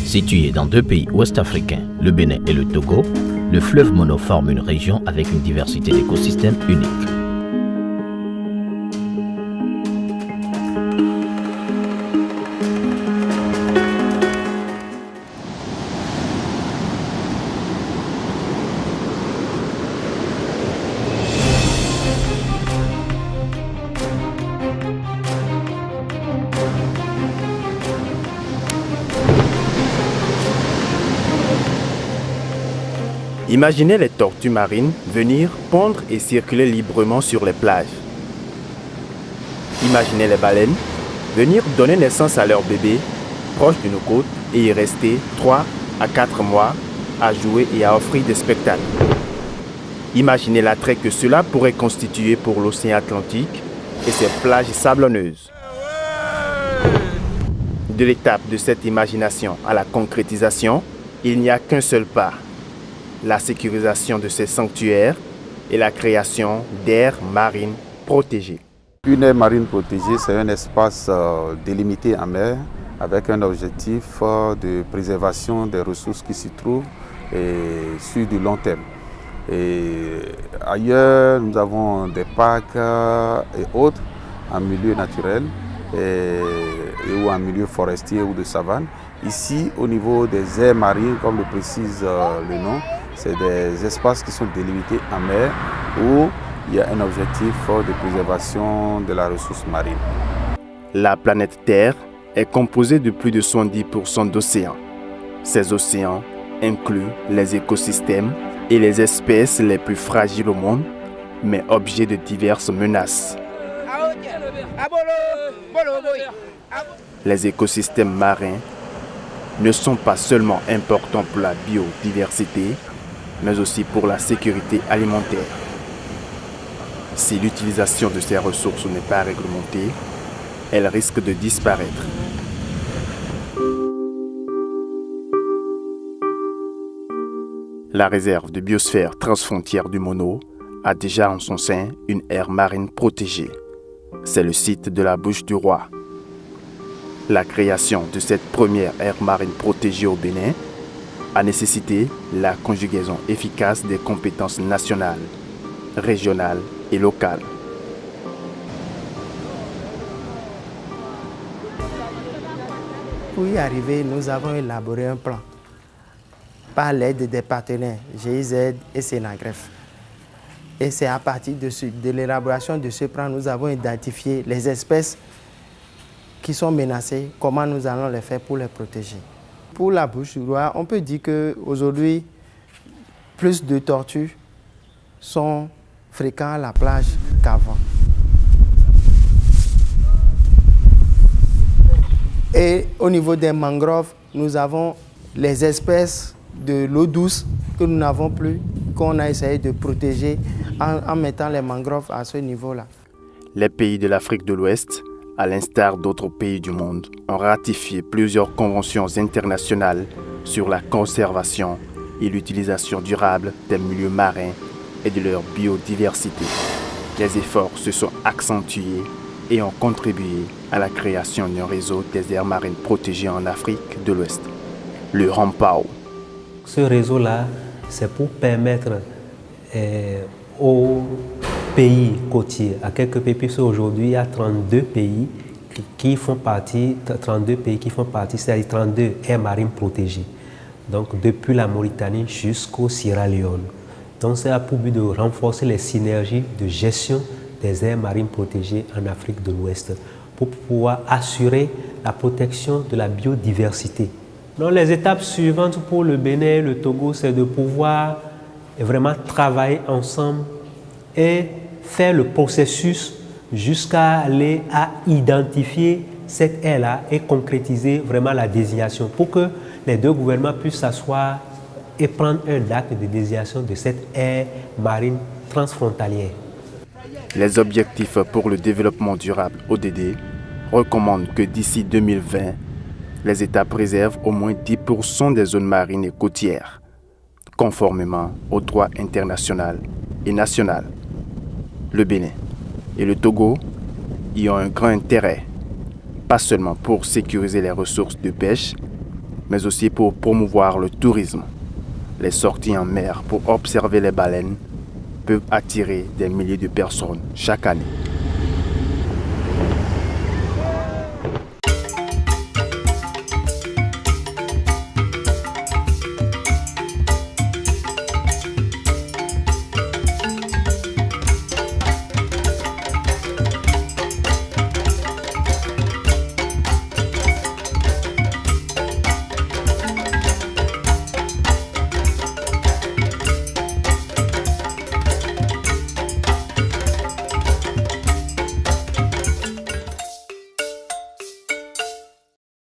Situé dans deux pays ouest-africains, le Bénin et le Togo, le fleuve Mono forme une région avec une diversité d'écosystèmes unique. Imaginez les tortues marines venir pondre et circuler librement sur les plages. Imaginez les baleines venir donner naissance à leurs bébés proches de nos côtes et y rester 3 à 4 mois à jouer et à offrir des spectacles. Imaginez l'attrait que cela pourrait constituer pour l'océan Atlantique et ses plages sablonneuses. De l'étape de cette imagination à la concrétisation, il n'y a qu'un seul pas. La sécurisation de ces sanctuaires et la création d'aires marines protégées. Une aire marine protégée, c'est un espace délimité en mer avec un objectif de préservation des ressources qui s'y trouvent et sur du long terme. Et ailleurs, nous avons des parcs et autres en milieu naturel ou en milieu forestier ou de savane. Ici, au niveau des aires marines, comme le précise le nom, c'est des espaces qui sont délimités en mer où il y a un objectif de préservation de la ressource marine. La planète Terre est composée de plus de 70% d'océans. Ces océans incluent les écosystèmes et les espèces les plus fragiles au monde, mais objets de diverses menaces. Les écosystèmes marins ne sont pas seulement importants pour la biodiversité, mais aussi pour la sécurité alimentaire. Si l'utilisation de ces ressources n'est pas réglementée, elles risquent de disparaître. La réserve de biosphère transfrontière du Mono a déjà en son sein une aire marine protégée. C'est le site de la Bouche du Roi. La création de cette première aire marine protégée au Bénin a nécessité la conjugaison efficace des compétences nationales, régionales et locales. Pour y arriver, nous avons élaboré un plan par l'aide des partenaires GIZ et Sénagref. Et c'est à partir de l'élaboration de ce plan, nous avons identifié les espèces qui sont menacées, comment nous allons les faire pour les protéger. Pour la Bouche du Roi, on peut dire qu'aujourd'hui, plus de tortues sont fréquentes à la plage qu'avant. Et au niveau des mangroves, nous avons les espèces de l'eau douce que nous n'avons plus, qu'on a essayé de protéger en mettant les mangroves à ce niveau-là. Les pays de l'Afrique de l'Ouest, à l'instar d'autres pays du monde, ont ratifié plusieurs conventions internationales sur la conservation et l'utilisation durable des milieux marins et de leur biodiversité. Les efforts se sont accentués et ont contribué à la création d'un réseau des aires marines protégées en Afrique de l'Ouest, le RAMPAO. Ce réseau-là, c'est pour permettre aux pays côtiers, à quelques pays, puisque aujourd'hui il y a 32 pays qui font partie, c'est-à-dire 32 aires marines protégées. Donc depuis la Mauritanie jusqu'au Sierra Leone. Donc c'est pour but de renforcer les synergies de gestion des aires marines protégées en Afrique de l'Ouest pour pouvoir assurer la protection de la biodiversité. Donc les étapes suivantes pour le Bénin et le Togo, c'est de pouvoir vraiment travailler ensemble et faire le processus jusqu'à aller à identifier cette aire-là et concrétiser vraiment la désignation pour que les deux gouvernements puissent s'asseoir et prendre un acte de désignation de cette aire marine transfrontalière. Les objectifs pour le développement durable ODD recommandent que d'ici 2020, les États préservent au moins 10% des zones marines et côtières, conformément au droit international et national. Le Bénin et le Togo y ont un grand intérêt, pas seulement pour sécuriser les ressources de pêche, mais aussi pour promouvoir le tourisme. Les sorties en mer pour observer les baleines peuvent attirer des milliers de personnes chaque année.